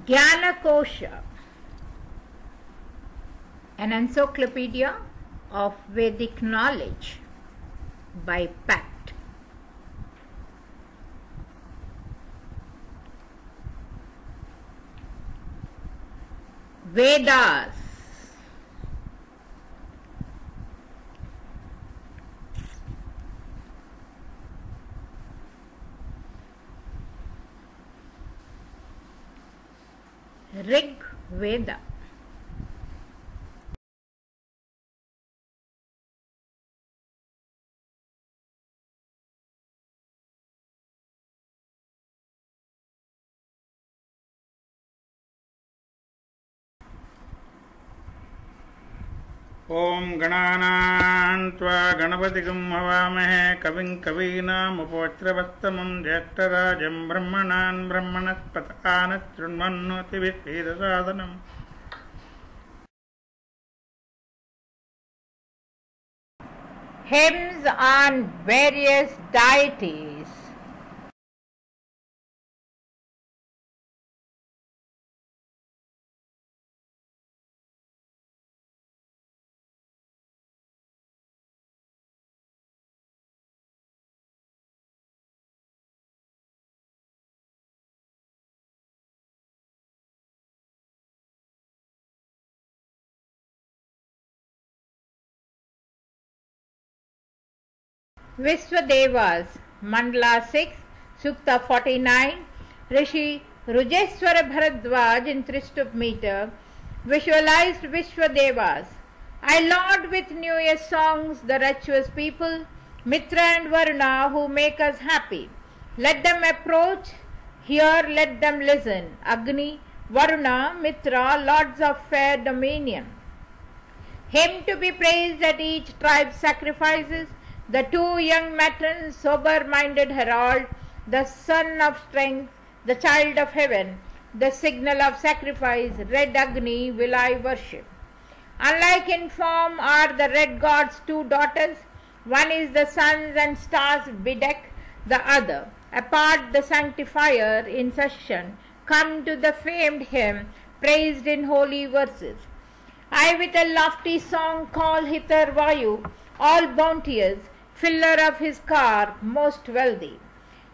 Gyanakosha, an encyclopedia of Vedic knowledge by Pact. Vedas. Rig Veda. ओम गणानान्त्वा गणपतिगं हवामहे कविं कवीनामुपवज्रवस्तमं ज्येष्ठराजं ब्रह्मणान् ब्रह्मणस्पतः शृण्वन्नोतिभिः Hymns on various deities. Vishwadevas, Mandala 6, Sukta 49, Rishi Rujeswara Bharadwaj in 3 meter visualized Vishwadevas. I laud with New Year songs the virtuous people, Mitra and Varuna who make us happy. Let them approach, hear, let them listen. Agni, Varuna, Mitra, lords of fair dominion. Him to be praised at each tribe's sacrifices, the 2 young matrons, sober-minded herald, the son of strength, the child of heaven, the signal of sacrifice, red Agni will I worship. Unlike in form are the red gods 2 daughters, one is the suns and stars bedeck, the other. Apart the sanctifier in session, come to the famed hymn, praised in holy verses. I with a lofty song call hither Vayu, all bounteous, filler of his car, most wealthy.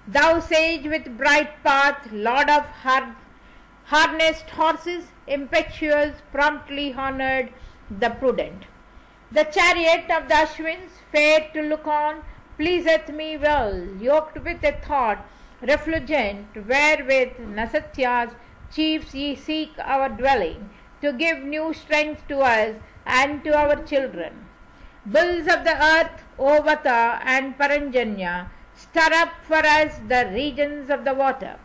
Thou sage with bright path, lord of harnessed horses, impetuous, promptly honored, the prudent. The chariot of the Ashwins, fair to look on, pleaseth me well, yoked with a thought, refulgent, wherewith Nasatyas, chiefs ye seek our dwelling, to give new strength to us and to our children. Bulls of the earth, O Vata and Paranjanya, stir up for us the regions of the water.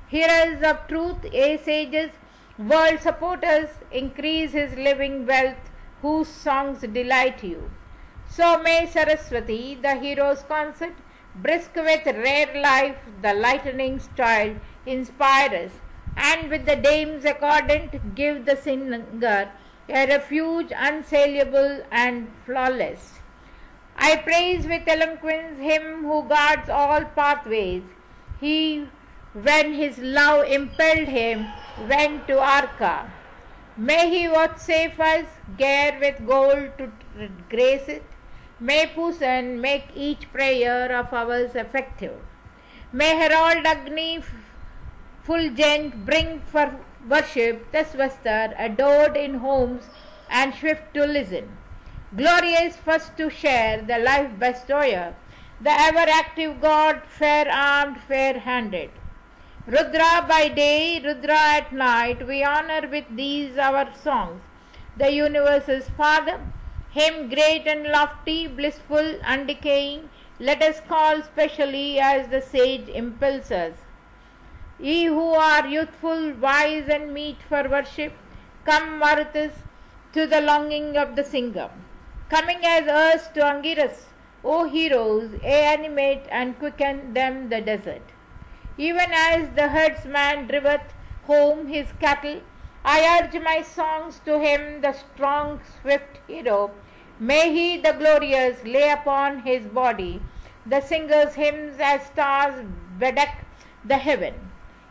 Hearers of truth, ye sages, world supporters, increase his living wealth, whose songs delight you. So may Saraswati, the hero's concert, brisk with rare life, the lightning's child, inspire us, and with the dame's accordant give the singer a refuge unsaleable and flawless. I praise with eloquence him who guards all pathways. He, when his love impelled him, went to Arka. May he vouchsafe us gear with gold to grace it. May Pusan make each prayer of ours effective. May Herald Agni fulgent bring for worship Tasvastar, adored in homes and swift to listen. Glorious first to share, the life bestower, the ever active God, fair armed, fair handed. Rudra by day, Rudra at night, we honor with these our songs. The universe's father, him great and lofty, blissful, undecaying, let us call specially as the sage impels us. Ye who are youthful, wise and meet for worship, come Marutas to the longing of the singer. Coming as erst to Angiras, O heroes, animate and quicken them the desert. Even as the herdsman driveth home his cattle, I urge my songs to him, the strong, swift hero. May he, the glorious, lay upon his body the singer's hymns as stars bedeck the heaven.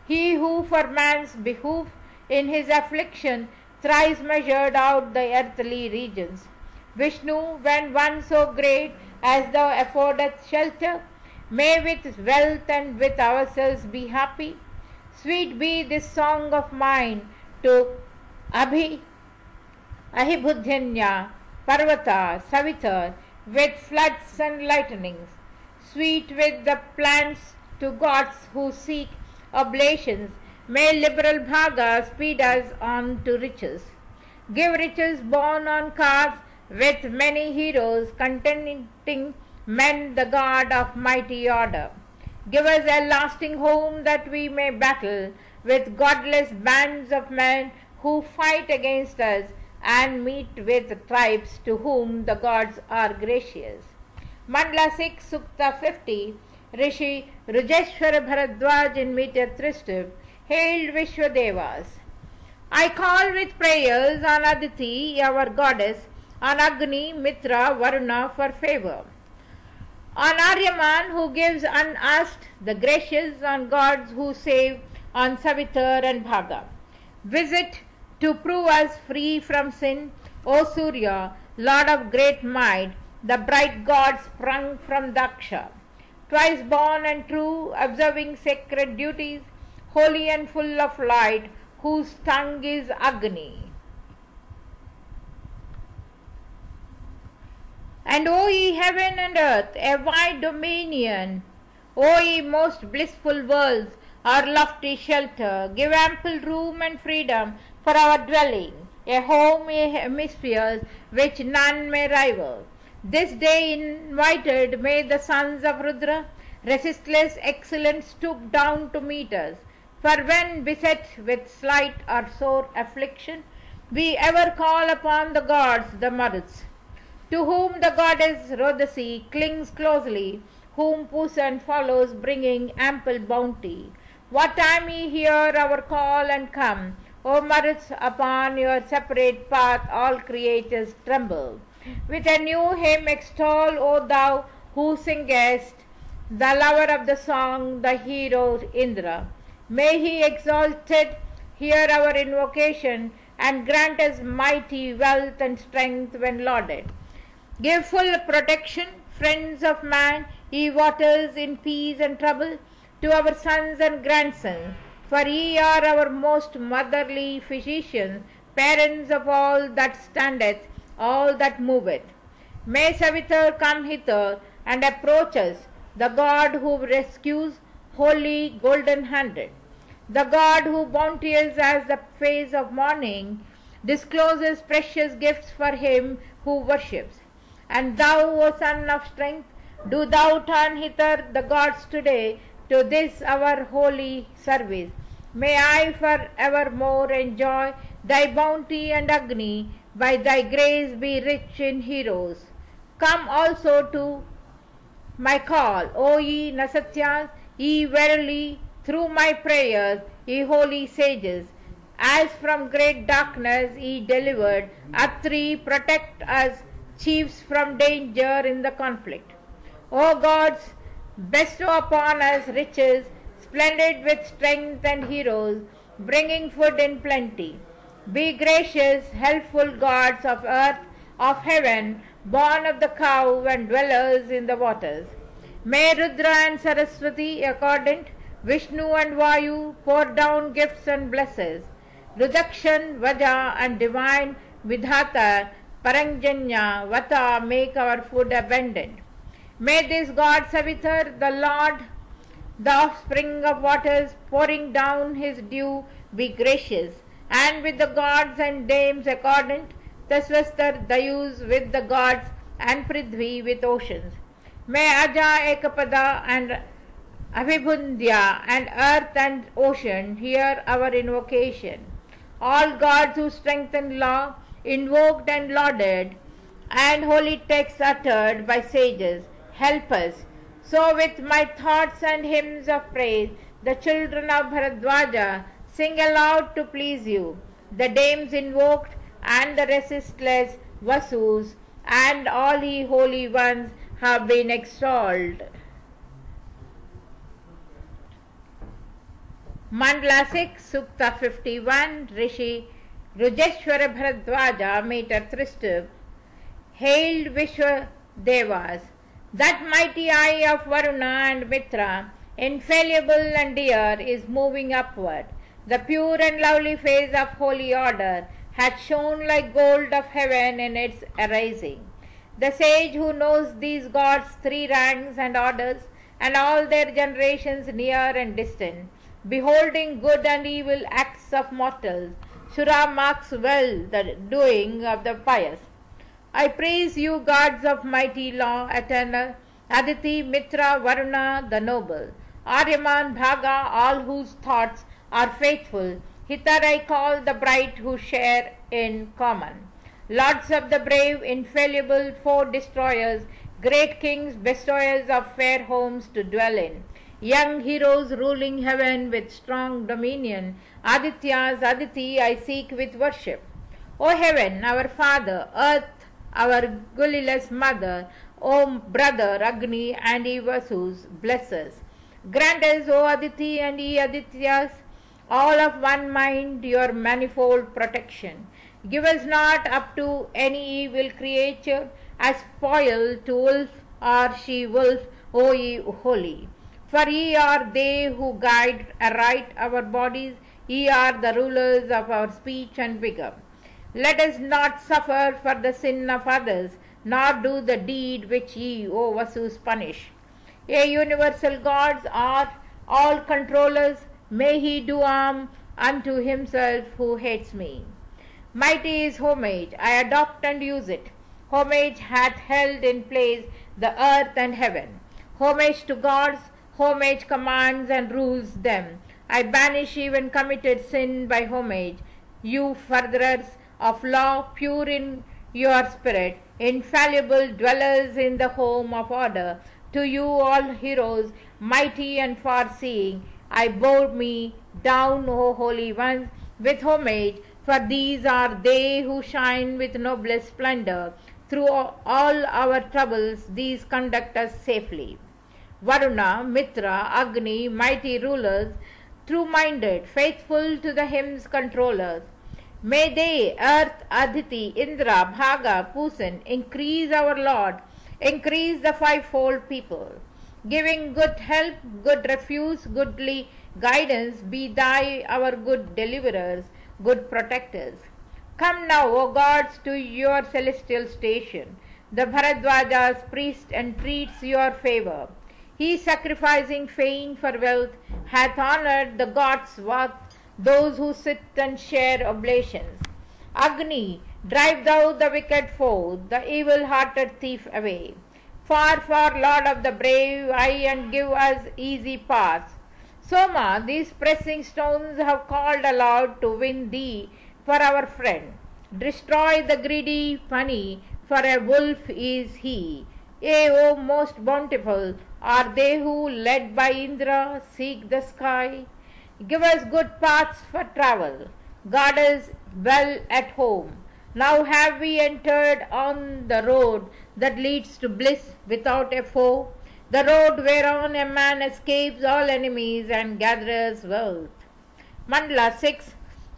He who for man's behoof in his affliction thrice measured out the earthly regions. Vishnu, when one so great as thou affordeth shelter, may with wealth and with ourselves be happy. Sweet be this song of mine to Ahibudhyanya, Parvata, Savitar, with floods and lightnings. Sweet with the plants to gods who seek oblations, may liberal Bhaga speed us on to riches. Give riches borne on cards with many heroes, contenting men the God of mighty order. Give us a lasting home that we may battle with godless bands of men who fight against us and meet with tribes to whom the gods are gracious. Mandala 6, Sukta 50, Rishi Rujeshwara Bharadwaj in meter Tristub hailed Vishwadevas. I call with prayers on Aditi, our goddess, on Agni, Mitra, Varuna for favor, on Aryaman who gives unasked, the gracious, on gods who save, on Savitar and Bhaga. Visit to prove us free from sin, O Surya, Lord of great might, the bright god sprung from Daksha, twice born and true, observing sacred duties, holy and full of light, whose tongue is Agni. And O ye heaven and earth, a wide dominion, O ye most blissful worlds, our lofty shelter, give ample room and freedom for our dwelling, a home, a hemispheres which none may rival. This day invited may the sons of Rudra, resistless excellent, stoop down to meet us. For when beset with slight or sore affliction, we ever call upon the gods, the Maruts, to whom the goddess Rodasi clings closely, whom Pusan follows, bringing ample bounty. What time ye hear our call and come, O Maruts, upon your separate path all creatures tremble. With a new hymn extol, O thou who singest, the lover of the song, the hero Indra. May he exalted hear our invocation and grant us mighty wealth and strength when lauded. Give full protection, friends of man, ye waters in peace and trouble, to our sons and grandsons, for ye are our most motherly physicians, parents of all that standeth, all that moveth. May Savitar come hither and approach us, the God who rescues, holy, golden-handed, the God who bounteous as the face of morning, discloses precious gifts for him who worships. And thou, O Son of Strength, do thou turn hither the gods today to this our holy service. May I for evermore enjoy thy bounty and Agni, by thy grace be rich in heroes. Come also to my call, O ye Nasatyas, ye verily, through my prayers, ye holy sages, as from great darkness ye delivered, Atri, protect us, chiefs, from danger in the conflict. O gods, bestow upon us riches, splendid with strength and heroes, bringing food in plenty. Be gracious, helpful gods of earth, of heaven, born of the cow and dwellers in the waters. May Rudra and Saraswati, accordant, Vishnu and Vayu, pour down gifts and blesses. Rudakshan, Vaja and divine Vidhata, Paranjanya, Vata, make our food abundant. May this God Savitar, the Lord, the offspring of waters, pouring down his dew, be gracious, and with the gods and dames accordant, Tasvastar, Dayus with the gods, and Prithvi with oceans. May Aja, Ekapada, and Abhibundya, and earth and ocean hear our invocation. All gods who strengthen law, invoked and lauded, and holy texts uttered by sages, help us. So with my thoughts and hymns of praise, the children of Bharadwaja sing aloud to please you. The dames invoked and the resistless Vasus and all ye holy ones have been extolled. Mandala 6, Sukta 51, Rishi Rujeshwara Bharadwaja, Meter Tristup, hailed Vishwa Devas. That mighty eye of Varuna and Mitra, infallible and dear, is moving upward. The pure and lovely face of holy order had shone like gold of heaven in its arising. The sage who knows these gods' three ranks and orders, and all their generations near and distant, beholding good and evil acts of mortals, Sura marks well the doing of the pious. I praise you, gods of mighty law, eternal, Aditi, Mitra, Varuna, the noble, Aryaman, Bhaga, all whose thoughts are faithful, Hitar I call the bright who share in common. Lords of the brave, infallible, foe destroyers, great kings, bestowers of fair homes to dwell in, young heroes ruling heaven with strong dominion, Adityas, Aditi I seek with worship. O heaven, our father, earth, our guileless mother, O brother Agni and ye Vasus, bless us. Grant us, O Aditi and ye Adityas, all of one mind, your manifold protection. Give us not up to any evil creature as spoil to wolf or she wolf, O ye holy. For ye are they who guide aright our bodies, ye are the rulers of our speech and vigor. Let us not suffer for the sin of others, nor do the deed which ye, O Vasus, punish. Ye universal gods are all controllers, may he do harm unto himself who hates me. Mighty is homage, I adopt and use it. Homage hath held in place the earth and heaven. Homage to gods, homage commands and rules them. I banish even committed sin by homage. You furtherers of law, pure in your spirit, infallible dwellers in the home of order, to you all heroes, mighty and far-seeing, I bow me down, O holy ones, with homage, for these are they who shine with noblest splendor. Through all our troubles, these conduct us safely. Varuna, Mitra, Agni, mighty rulers, true-minded, faithful to the hymns controllers. May they, earth, Aditi, Indra, Bhaga, Pusan, increase our Lord, increase the fivefold people. Giving good help, good refuse, goodly guidance, be thy our good deliverers, good protectors. Come now, O gods, to your celestial station. The Bharadwaja's priest entreats your favor. He, sacrificing fame for wealth, hath honored the gods' worth, those who sit and share oblations. Agni, drive thou the wicked foe, the evil-hearted thief away. Far, far, Lord of the brave, aye, and give us easy paths. Soma, these pressing stones have called aloud to win thee for our friend. Destroy the greedy funny, for a wolf is he. Yea, O most bountiful, are they who, led by Indra, seek the sky? Give us good paths for travel. Guard us well at home. Now have we entered on the road that leads to bliss without a foe, the road whereon a man escapes all enemies and gathers wealth. Mandala 6,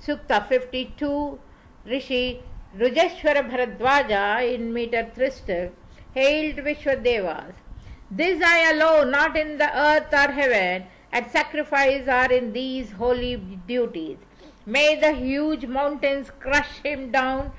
Sukta 52, Rishi Rujeshwara Bharadwaja in meter Tristup hailed Vishwadevas. This I allow not in the earth or heaven, at sacrifice are in these holy duties. May the huge mountains crush him down,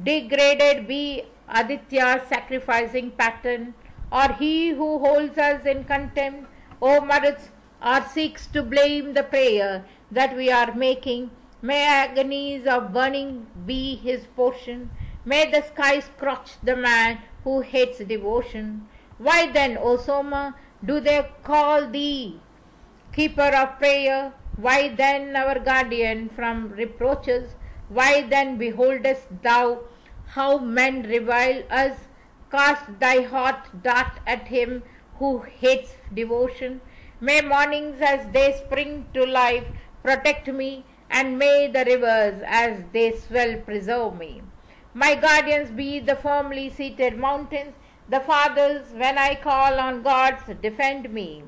degraded be Aditya's sacrificing pattern, or he who holds us in contempt, O Maruts, or seeks to blame the prayer that we are making. May agonies of burning be his portion. May the sky scorch the man who hates devotion. Why then, O Soma, do they call thee keeper of prayer? Why then, our guardian from reproaches? Why then beholdest thou how men revile us? Cast thy hot dart at him who hates devotion. May mornings as they spring to life protect me, and may the rivers as they swell preserve me. My guardians be the firmly seated mountains, the fathers, when I call on gods, defend me.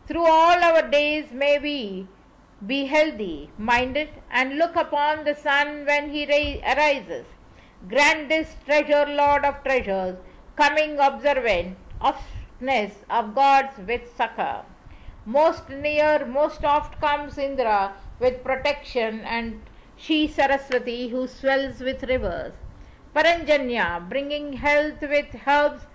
Through all our days may we Be healthy minded and look upon the sun when he arises. Grandest treasure, Lord of treasures, coming observant, ofteness of gods with succor. Most near, most oft comes Indra with protection, and she Saraswati who swells with rivers. Paranjanya, bringing health with herbs,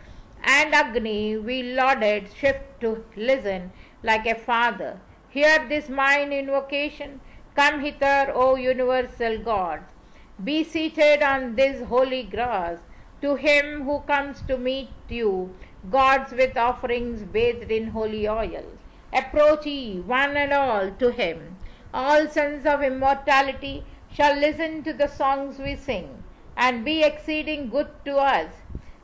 and Agni we lauded, shift to listen like a father. Hear this mine invocation, come hither, O universal gods. Be seated on this holy grass, to him who comes to meet you, gods with offerings bathed in holy oil. Approach ye, one and all, to him. All sons of immortality shall listen to the songs we sing, and be exceeding good to us.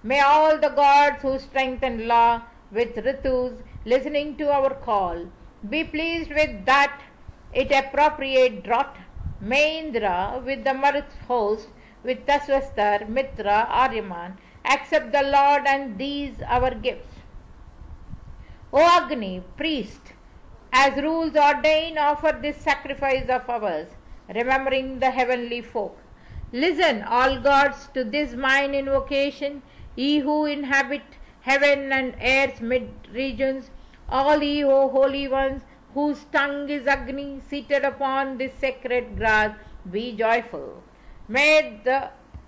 May all the gods who strengthen law with ritus, listening to our call, be pleased with that it appropriate draught. May Indra with the Marut host, with Tasvastar, Mitra, Aryaman, accept the Lord and these our gifts. O Agni, priest, as rules ordain, offer this sacrifice of ours, remembering the heavenly folk. Listen, all gods, to this mine invocation, ye who inhabit heaven and earth's mid-regions, all ye, O holy ones, whose tongue is Agni, seated upon this sacred grass, be joyful. May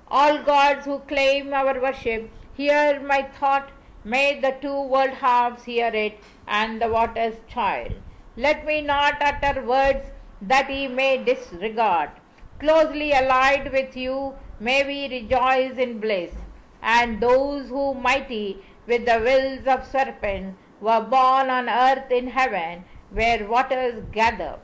all gods who claim our worship hear my thought. May the two world halves hear it, and the water's child. Let me not utter words that ye may disregard. Closely allied with you, may we rejoice in bliss. And those who mighty with the wills of serpents were born on earth in heaven, where waters gather.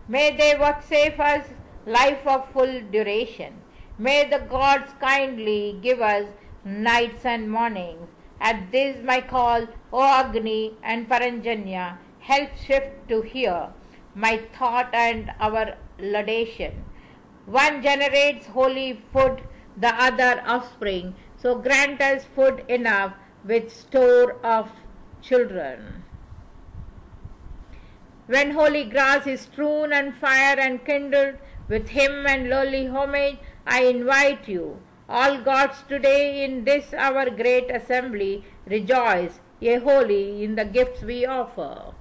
May they vouchsafe us life of full duration. May the gods kindly give us nights and mornings. At this my call, O Agni and Paranjanya, help shift to hear my thought and our laudation. One generates holy food, the other offspring. So grant us food enough with store of children. When holy grass is strewn and fire and kindled, with hymn and lowly homage, I invite you, all gods today in this our great assembly, rejoice, ye holy, in the gifts we offer.